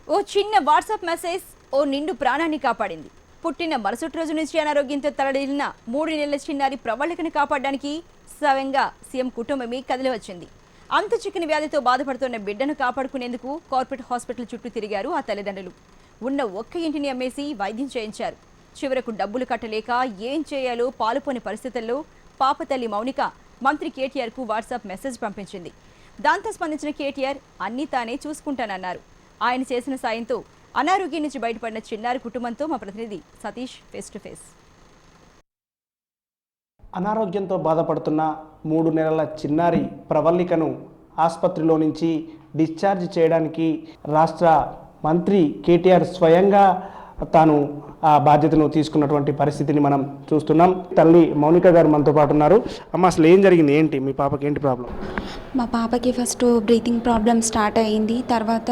ఓ చిన్న WhatsApp message ఓ నిండు ప్రాణాన్ని కాపాడింది. పుట్టిన మరుసటి రోజు నుంచి అనారోగ్యంతో తలడిల్లిన 3 నెలల చిన్నారి ప్రవళికను కాపాడడానికి స్వయంగా సీఎం కుటుంబమే కదిలి వచ్చింది. అంత చిక్కని వ్యాధితో బాధపడుతున్న బిడ్డను కాపాడుకునేందుకు కార్పొరేట్ హాస్పిటల్ చుట్టూ తిరిగారు ఆ తల్లిదండ్రులు. ఉన్న ఒక్క ఇంటిని అమ్మేసి వైద్యం చేయించారు. చివరకు డబ్బులు కట్టలేక ఏం చేయాలో పాలుపోని పరిస్థితుల్లో పాప తల్లి మౌనిక మంత్రి కేటీఆర్కు వాట్సాప్ మెసేజ్ పంపించింది. దాంతో స్పందించిన కేటీఆర్ అన్నీ తానే చూసుకుంటానన్నారు. ఆయన చేసిన సాయంతో అనారోగ్యం నుంచి బయటపడిన చిన్నారి కుటుంబంతో మా ప్రతినిధి సతీష్ ఫేస్ టు ఫేస్. అనారోగ్యంతో బాధపడుతున్న 3 నెలల చిన్నారి ప్రవళికను ఆసుపత్రిలో నుంచి డిశ్చార్జ్ చేయడానికి రాష్ట్ర మంత్రి కేటీఆర్ స్వయంగా తాను ఆ బాధ్యతను తీసుకున్నటువంటి పరిస్థితిని మనం చూస్తున్నాం. తల్లి మౌనిక గారు మనతో పాటు ఉన్నారు. అమ్మ, అసలు ఏం జరిగింది, ఏంటి మీ పాపకి ఏంటి ప్రాబ్లం? మా పాపకి ఫస్ట్ బ్రీతింగ్ ప్రాబ్లం స్టార్ట్ అయ్యింది. తర్వాత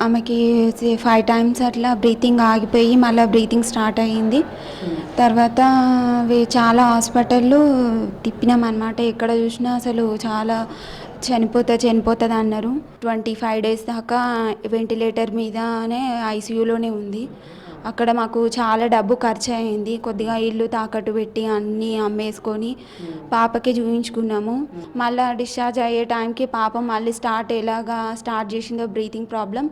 ఆమెకి 5 టైమ్స్ అట్లా బ్రీతింగ్ ఆగిపోయి మళ్ళీ బ్రీతింగ్ స్టార్ట్ అయ్యింది. తర్వాత చాలా హాస్పిటల్లో తిప్పినాం అనమాట. ఎక్కడ చూసినా అసలు చాలా చనిపోతుంది అన్నారు. 25 డేస్ దాకా వెంటిలేటర్ మీదనే ఐసీయూలోనే ఉంది. అక్కడ మాకు చాలా డబ్బు ఖర్చు అయింది. కొద్దిగా ఇల్లు తాకట్టు పెట్టి అన్నీ అమ్మేసుకొని పాపకి చూపించుకున్నాము. మళ్ళీ డిశ్చార్జ్ అయ్యే టైంకి పాప మళ్ళీ ఎలాగా స్టార్ట్ చేసిందో బ్రీతింగ్ ప్రాబ్లం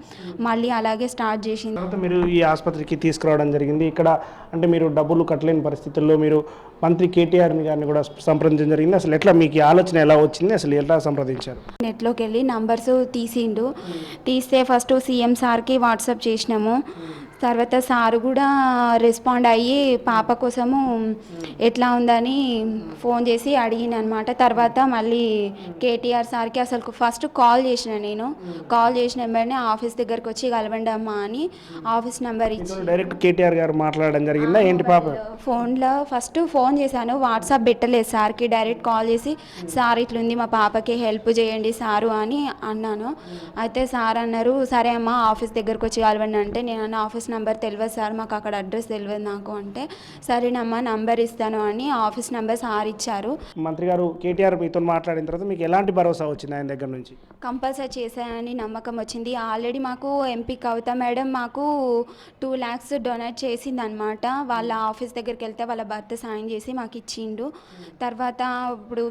మళ్ళీ అలాగే స్టార్ట్ చేసింది. తర్వాత మీరు ఈ ఆసుపత్రికి తీసుకురావడం జరిగింది. ఇక్కడ అంటే మీరు డబ్బులు కట్టలేని పరిస్థితుల్లో మీరు మంత్రి కేటీఆర్ గారిని కూడా సంప్రదించడం జరిగింది. అసలు ఎట్లా మీకు ఆలోచన ఎలా వచ్చింది, అసలు ఎలా సంప్రదించారు? నెట్లోకి వెళ్ళి నంబర్స్ తీస్తే ఫస్ట్ సీఎం సార్కి వాట్సాప్ చేసినాము. తర్వాత సారు కూడా రెస్పాండ్ అయ్యి పాప కోసము ఎట్లా ఉందని ఫోన్ చేసి అడిగిన అనమాట. తర్వాత మళ్ళీ కేటీఆర్ సార్కి అసలు ఫస్ట్ కాల్ చేసిన వెంబడే ఆఫీస్ దగ్గరకు వచ్చి కలవండి అమ్మా అని ఆఫీస్ నెంబర్ ఇచ్చి డైరెక్ట్ కేటీఆర్ గారు మాట్లాడడం జరిగిందా ఏంటి? పాప ఫోన్లో ఫస్ట్ ఫోన్ చేశాను, వాట్సాప్ పెట్టలేదు సార్కి. డైరెక్ట్ కాల్ చేసి సార్ ఇట్లుంది మా పాపకి హెల్ప్ చేయండి సారు అని అన్నాను. అయితే సార్ అన్నారు, సరే అమ్మా ఆఫీస్ దగ్గరకు వచ్చి కలవండి అంటే నేను ఆఫీస్ నెంబర్ తెలియదు సార్, మాకు అక్కడ అడ్రస్ తెలియదు నాకు అంటే, సరేనమ్మా నంబర్ ఇస్తాను అని ఆఫీస్ నెంబర్ సార్ ఇచ్చారు. మంత్రి గారు కేటీఆర్ మీతో మాట్లాడిన తర్వాత మీకు ఎలాంటి భరోసా వచ్చింది ఆయన దగ్గర నుంచి? కంపల్సరీ చేశానని నమ్మకం వచ్చింది. ఆల్రెడీ మాకు ఎంపీ కవిత మేడం మాకు 2 lakhs డొనేట్ చేసింది అనమాట. వాళ్ళ ఆఫీస్ దగ్గరికి వెళ్తే వాళ్ళ భర్త సాయం చేసి మాకు ఇచ్చిండు. తర్వాత ఇప్పుడు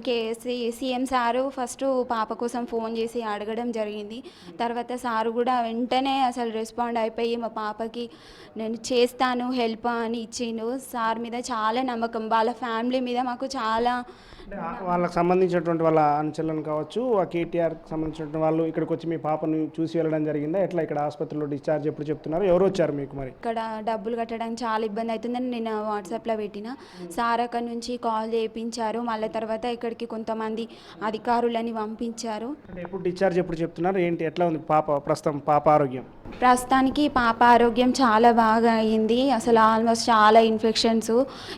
సీఎం సారు ఫస్ట్ పాప కోసం ఫోన్ చేసి అడగడం జరిగింది. తర్వాత సారు కూడా వెంటనే అసలు రెస్పాండ్ అయిపోయి మా పాపకి నేను చేస్తాను హెల్ప్ అని ఇచ్చిండు. సార్ మీద చాలా నమ్మకం, వాళ్ళ ఫ్యామిలీ మీద మాకు చాలా. వాళ్ళకి సంబంధించినటువంటి వాళ్ళ అనుచరులను కావచ్చు, ఆ కేటీఆర్కి సంబంధించినటువంటి వాళ్ళు ఇక్కడికి వచ్చి మీ పాపను చూసి వెళ్ళడం జరిగిందా? ఎట్లా ఇక్కడ ఆసుపత్రిలో డిశ్చార్జ్ ఎప్పుడు చెప్తున్నారు, ఎవరు వచ్చారు మీకు? మరి ఇక్కడ డబ్బులు కట్టడానికి చాలా ఇబ్బంది అవుతుందని నేను వాట్సాప్లో పెట్టిన. సార్ అక్కడ నుంచి కాల్ చేయించారు. మళ్ళీ తర్వాత ఇక్కడికి కొంతమంది అధికారులని పంపించారు. అంటే ఎప్పుడు డిశ్చార్జ్ ఎప్పుడు చెప్తున్నారు, ఏంటి ఎట్లా ఉంది ప్రస్తుతం పాప ఆరోగ్యం? ప్రస్తుతానికి పాప ఆరోగ్యం చాలా బాగా అయ్యింది. అసలు ఆల్మోస్ట్ చాలా infections,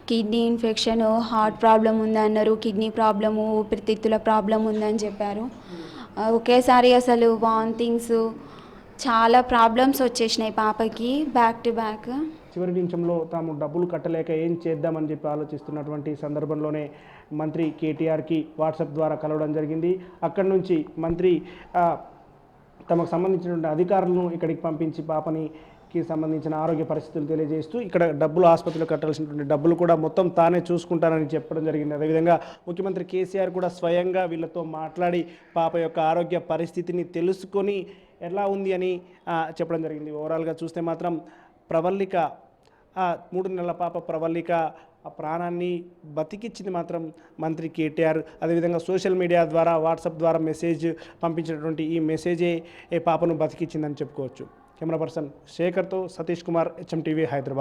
kidney infection, heart problem ఉందన్నారు, కిడ్నీ ప్రాబ్లము, ఊపిరితిత్తుల ప్రాబ్లం ఉందని చెప్పారు. ఒకేసారి అసలు వామిటింగ్స్ చాలా ప్రాబ్లమ్స్ వచ్చేసినాయి పాపకి బ్యాక్ టు బ్యాక్. చివరి నిమిషంలో తాము డబ్బులు కట్టలేక ఏం చేద్దామని చెప్పి ఆలోచిస్తున్నటువంటి సందర్భంలోనే మంత్రి కేటీఆర్కి వాట్సాప్ ద్వారా కలవడం జరిగింది. అక్కడి నుంచి మంత్రి తమకు సంబంధించినటువంటి అధికారులను ఇక్కడికి పంపించి పాపనికి సంబంధించిన ఆరోగ్య పరిస్థితులు తెలియజేస్తూ ఇక్కడ డబ్బులు ఆసుపత్రిలో కట్టాల్సినటువంటి డబ్బులు కూడా మొత్తం తానే చూసుకుంటానని చెప్పడం జరిగింది. అదేవిధంగా ముఖ్యమంత్రి కేసీఆర్ కూడా స్వయంగా వీళ్ళతో మాట్లాడి పాప యొక్క ఆరోగ్య పరిస్థితిని తెలుసుకొని ఎలా ఉంది అని చెప్పడం జరిగింది. ఓవరాల్గా చూస్తే మాత్రం ప్రవళిక 3 నెలల పాప ప్రవళిక ఆ ప్రాణాన్ని బతికిచ్చింది మాత్రం మంత్రి కేటీఆర్. అదేవిధంగా సోషల్ మీడియా ద్వారా వాట్సాప్ ద్వారా మెసేజ్ పంపించినటువంటి ఈ మెసేజే పాపను బతికిచ్చిందని చెప్పుకోవచ్చు. కెమెరా పర్సన్ శేఖర్తో సతీష్ కుమార్, HM TV, హైదరాబాద్.